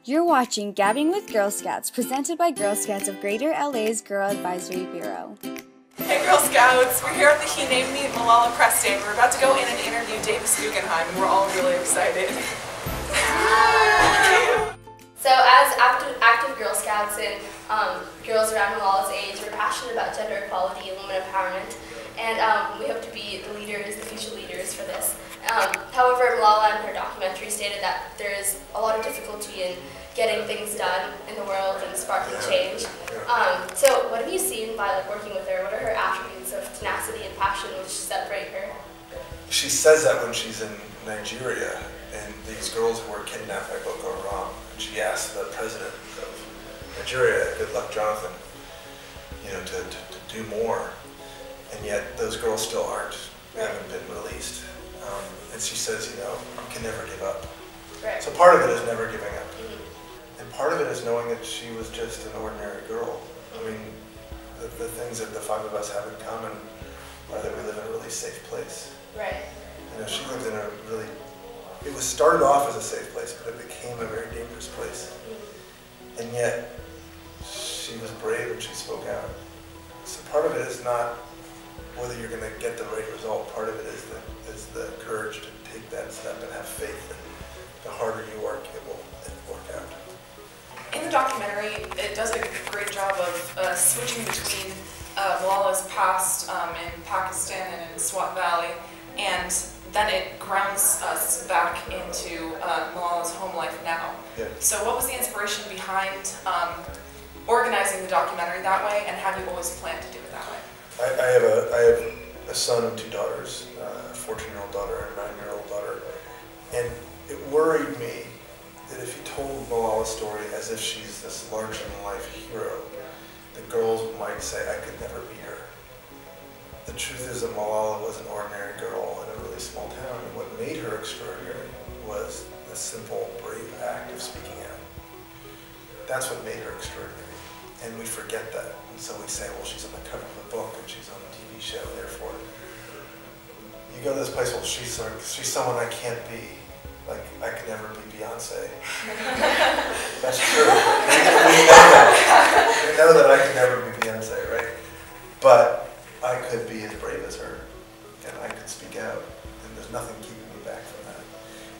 You're watching Gabbing with Girl Scouts, presented by Girl Scouts of Greater LA's Girl Advisory Bureau. Hey Girl Scouts, we're here at the Named Me Malala press day. We're about to go in and interview Davis Guggenheim, and we're all really excited. So as active Girl Scouts and girls around Malala's age, we're passionate about gender equality and women empowerment, and we hope to be the leaders, the future leaders for this. However, Malala in her documentary stated that there is a lot of difficulty in getting things done in the world and sparking change. So what have you seen by working with her? What are her attributes of tenacity and passion which separate her? She says that when she's in Nigeria and these girls who were kidnapped by Boko Haram, and she asked the president of Nigeria, Goodluck Jonathan, to do more, and yet those girls still haven't been released. And she says, you can never give up. Right. So part of it is never giving up. And part of it is knowing that she was just an ordinary girl. I mean, the things that the five of us have in common are that we live in a really safe place. Right. She lived in a really, it was started off as a safe place, but it became a very dangerous place. And yet, she was brave and she spoke out. So part of it is not whether you're going to get the right result. Part of it is the courage to take that step and have faith that the harder you work, it will work out. In the documentary, it does a great job of switching between Malala's past in Pakistan and in Swat Valley, and then it grounds us back into Malala's home life now. Yeah. So what was the inspiration behind organizing the documentary that way, and have you always planned to do it that way? I have a son and two daughters, a 14-year-old daughter and a 9-year-old daughter, and it worried me that if you told Malala's story as if she's this larger-than-life hero, the girls might say, I could never be her. The truth is that Malala was an ordinary girl in a really small town, and what made her extraordinary was the simple, brave act of speaking out. That's what made her extraordinary. And we forget that. And so we say, well, she's on the cover of a book and she's on a TV show, therefore. You go to this place, well, she's someone I can't be. Like, I could never be Beyonce. That's true. We know that I could never be Beyonce, right? But I could be as brave as her, and I could speak out, and there's nothing keeping me back from that.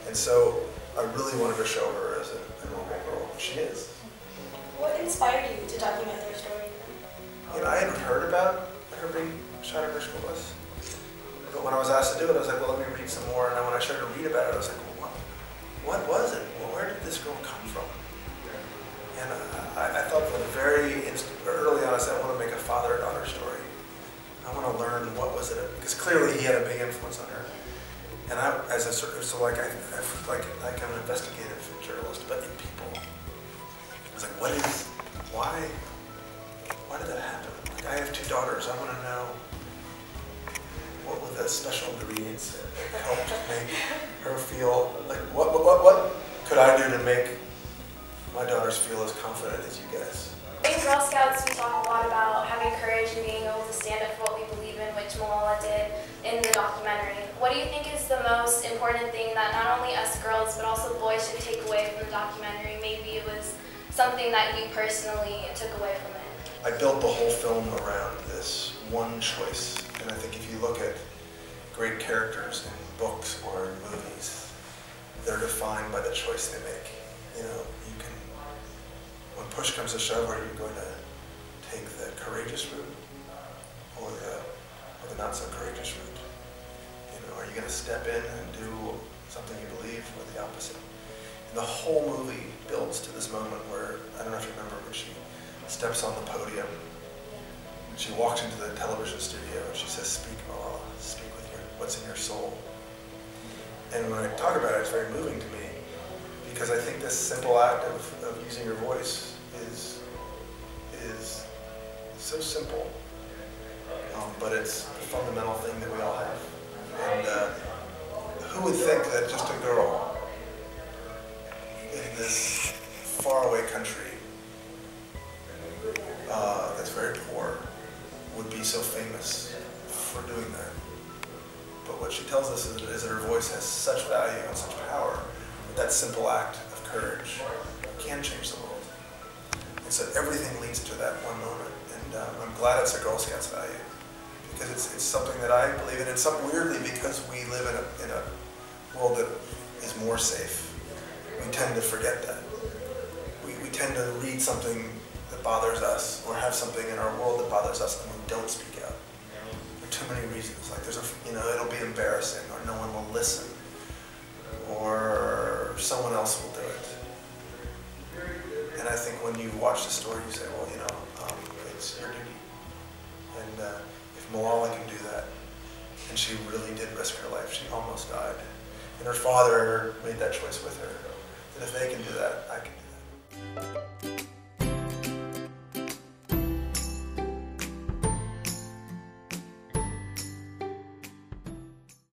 And so I really wanted to show her as a normal girl. She is. What inspired you to document their story? I hadn't heard about her being shot at her school bus. But when I was asked to do it, I was like, well, let me read some more. And then when I started to read about it, I was like, well, what was it? Well, where did this girl come from? And I thought from the very early on, I said, I want to make a father-daughter story. I want to learn what was it, because clearly he had a big influence on her. And I'm an investigative journalist, but in people. I was like, why did that happen? Like, I have two daughters, I want to know what were the special ingredients that helped make her feel, like, what could I do to make my daughters feel as confident as you guys? In Girl Scouts, we talk a lot about having courage and being able to stand up for what we believe in, which Malala did in the documentary. What do you think is the most important thing that not only us girls, but also boys should take away from the documentary? Maybe it was something that you personally took away from it. I built the whole film around this one choice, and I think if you look at great characters in books or in movies, they're defined by the choice they make. You can, when push comes to shove, are you going to take the courageous route or the not so courageous route? Are you going to step in and do something you believe, or the opposite? And the whole movie builds to this moment where, I don't know if you remember, when she steps on the podium, and she walks into the television studio and she says, speak, Malala, speak with what's in your soul. And when I talk about it, it's very moving to me, because I think this simple act of using your voice is so simple, but it's a fundamental thing that we all have. And who would think that just a girl in this faraway country that's very poor would be so famous for doing that? But what she tells us is that her voice has such value and such power that simple act of courage can change the world. And so everything leads to that one moment. And I'm glad it's a Girl Scouts value, because it's something that I believe in. It's something weirdly, because we live in a world that is more safe, we tend to forget that. We tend to read something that bothers us, or have something in our world that bothers us, and we don't speak out. For too many reasons. Like it'll be embarrassing, or no one will listen, or someone else will do it. And I think when you watch the story, you say, well, it's your duty. And if Malala can do that, and she really did risk her life, she almost died, and her father made that choice with her, that if they can do that, I can do that.